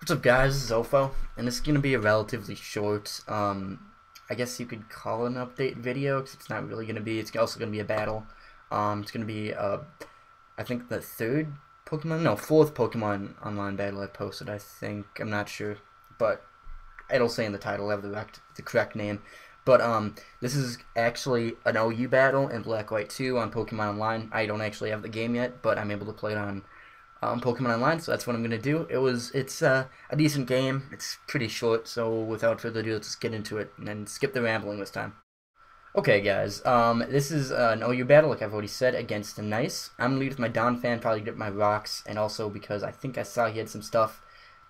What's up, guys? This is Ofo, and this is going to be a relatively short, I guess you could call it an update video, because it's not really going to be. It's also going to be a battle. It's going to be, I think the fourth Pokemon online battle I posted, I think. I'm not sure, but it'll say in the title, I have the correct name. But, this is actually an OU battle in Bw2 on Pokemon Online. I don't actually have the game yet, but I'm able to play it on Pokemon Online, so that's what I'm gonna do. It's a decent game. It's pretty short, so without further ado, let's just get into it and then skip the rambling this time. Okay, guys. This is an OU battle, like I've already said, against the Nice. I'm gonna lead with my Donphan, probably get my rocks, and also because I think I saw he had some stuff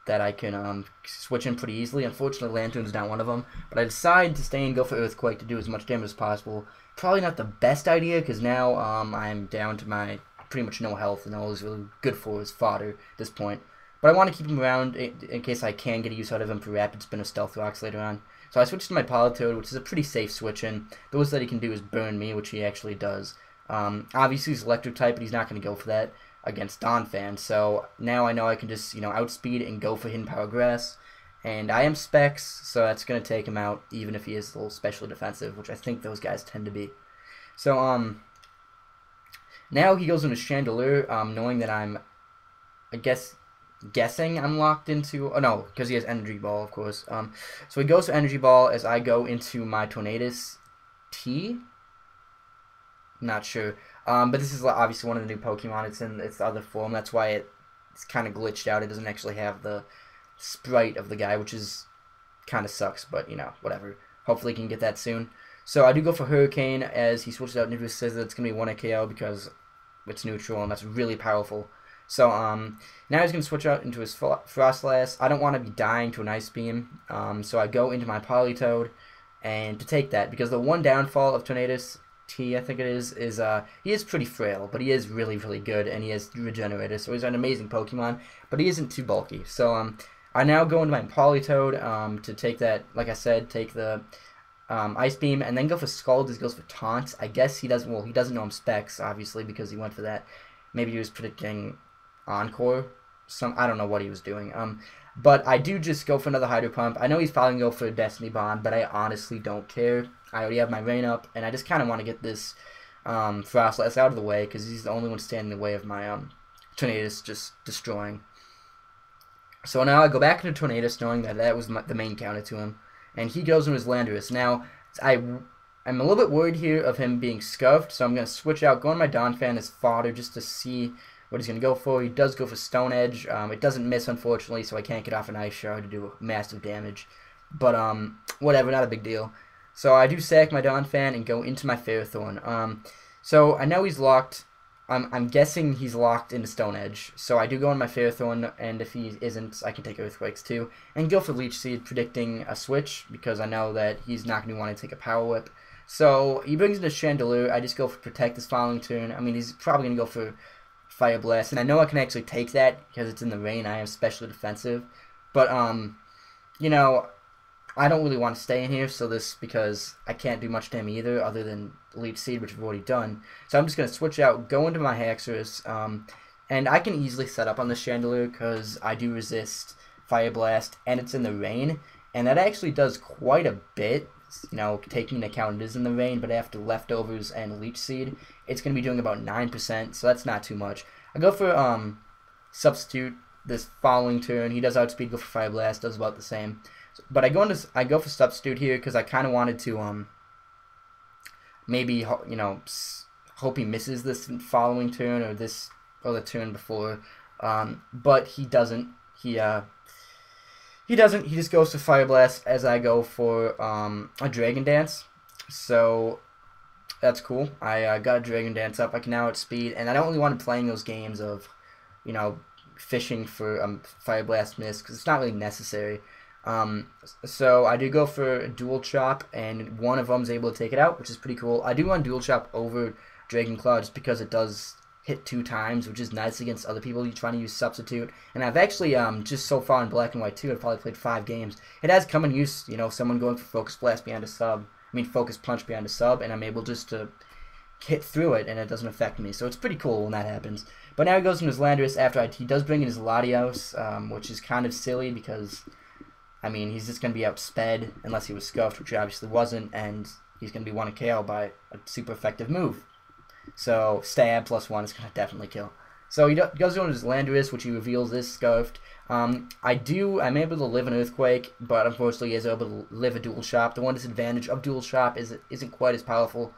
that I can switch in pretty easily. Unfortunately, Lantern's not one of them, but I decided to stay and go for Earthquake to do as much damage as possible. Probably not the best idea, because now I'm down to my pretty much no health, and all he's really good for is fodder at this point. But I want to keep him around in case I can get a use out of him for Rapid Spin or Stealth Rocks later on. So I switched to my Politoed, which is a pretty safe switch in. The worst that he can do is burn me, which he actually does. Obviously he's Electric type, but he's not going to go for that against Donphan. So now I know I can just, outspeed and go for Hidden Power Grass. And I am Specs, so that's going to take him out, even if he is a little specially defensive, which I think those guys tend to be. So, now he goes into Chandelier, knowing that I'm, guessing I'm locked into, oh no, because he has Energy Ball, of course. So he goes to Energy Ball as I go into my Tornadus T. Not sure. But this is obviously one of the new Pokemon. It's in its other form. That's why it's kind of glitched out. It doesn't actually have the sprite of the guy, which is kind of sucks, but, whatever. Hopefully he can get that soon. So I do go for Hurricane as he switches out into his Scissor. It's going to be 1 KO because it's neutral, and that's really powerful. So now he's going to switch out into his Frostlass. I don't want to be dying to an Ice Beam, so I go into my Politoed, and to take that, because the one downfall of Tornadus T, I think it is he is pretty frail, but he is really, really good, and he has Regenerator, so he's an amazing Pokemon, but he isn't too bulky. So I now go into my Politoed to take that, like I said, take the Ice Beam, and then go for Scald as he goes for Taunt. I guess he doesn't, well, he doesn't know I'm Specs, obviously, because he went for that. Maybe he was predicting Encore. I don't know what he was doing. But I do just go for another Hydro Pump. I know he's probably going to go for a Destiny Bond, but I honestly don't care. I already have my Rain up, and I just kind of want to get this Frostlass out of the way, because he's the only one standing in the way of my Tornadus just destroying. So now I go back into Tornadus, knowing that that was the main counter to him. And he goes into his Landorus. Now, I'm a little bit worried here of him being scuffed, so I'm going to switch out, go on my Donphan as fodder just to see what he's going to go for. He does go for Stone Edge. It doesn't miss, unfortunately, so I can't get off an Ice Shard to do massive damage. But, whatever, not a big deal. So I do sack my Donphan and go into my Ferrothorn. So I know he's locked. I'm guessing he's locked into Stone Edge, so I do go on my Ferrothorn, and if he isn't, I can take Earthquakes too, and go for Leech Seed, predicting a switch, because I know that he's not going to want to take a Power Whip. So he brings in a Chandelier. I just go for Protect this following turn. I mean, he's probably going to go for Fire Blast, and I know I can actually take that, because it's in the rain. I am specially defensive, but, I don't really want to stay in here, because I can't do much to him either, other than Leech Seed, which I've already done. So I'm just going to switch out, go into my Haxorus, and I can easily set up on the Chandelier, because I do resist Fire Blast, and it's in the rain, and that actually does quite a bit, taking into account it is in the rain, but after Leftovers and Leech Seed, it's going to be doing about 9%, so that's not too much. I go for Substitute this following turn. He does outspeed, go for Fire Blast, does about the same. But I go for Substitute here because I kind of wanted to maybe hope he misses this following turn or the turn before. But he doesn't. He doesn't. He just goes to Fire Blast as I go for a Dragon Dance. So that's cool. I got a Dragon Dance up. I can now outspeed, and I don't really want to play those games of fishing for Fire Blast miss, because it's not really necessary. So I do go for a Dual Chop, and one of them's able to take it out, which is pretty cool. I do run Dual Chop over Dragon Claw just because it does hit 2 times, which is nice against other people trying to use Substitute. And I've actually, just so far in Black and White 2, I've probably played 5 games. It has come in use, someone going for Focus Blast behind a sub, Focus Punch behind a sub, and I'm able just to hit through it and it doesn't affect me. So it's pretty cool when that happens. But now he goes into his Landorus after he does bring in his Latios, which is kind of silly because, I mean, he's just going to be outsped unless he was scuffed, which he obviously wasn't, and he's going to be 1 KO by a super effective move. So stab +1 is going to definitely kill. So he goes into his Landorus, which he reveals is scuffed. I'm able to live an Earthquake, but unfortunately he is able to live a Dual Shock. The one disadvantage of Dual Shock is it isn't quite as powerful.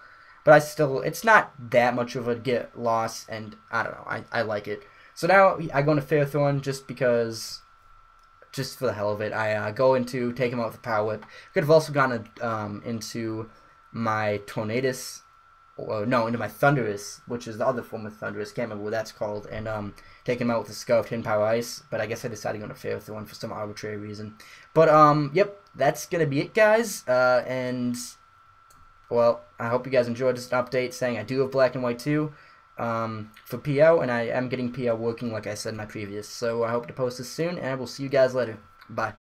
But it's not that much of a get loss, and I don't know, I like it. So now I go into Fairthorn just for the hell of it. I go into take him out with the Power Whip. Could have also gone into my Tornadus, or no, into my Thunderous, which is the other form of Thunderous. Can't remember what that's called, and take him out with the Scuffed Hidden Power Ice. But I guess I decided to go into Fairthorn for some arbitrary reason. But yep, that's gonna be it, guys. And well, I hope you guys enjoyed this update saying I do have Black and White 2 for PO, and I am getting PO working like I said in my previous. So I hope to post this soon, and I will see you guys later. Bye.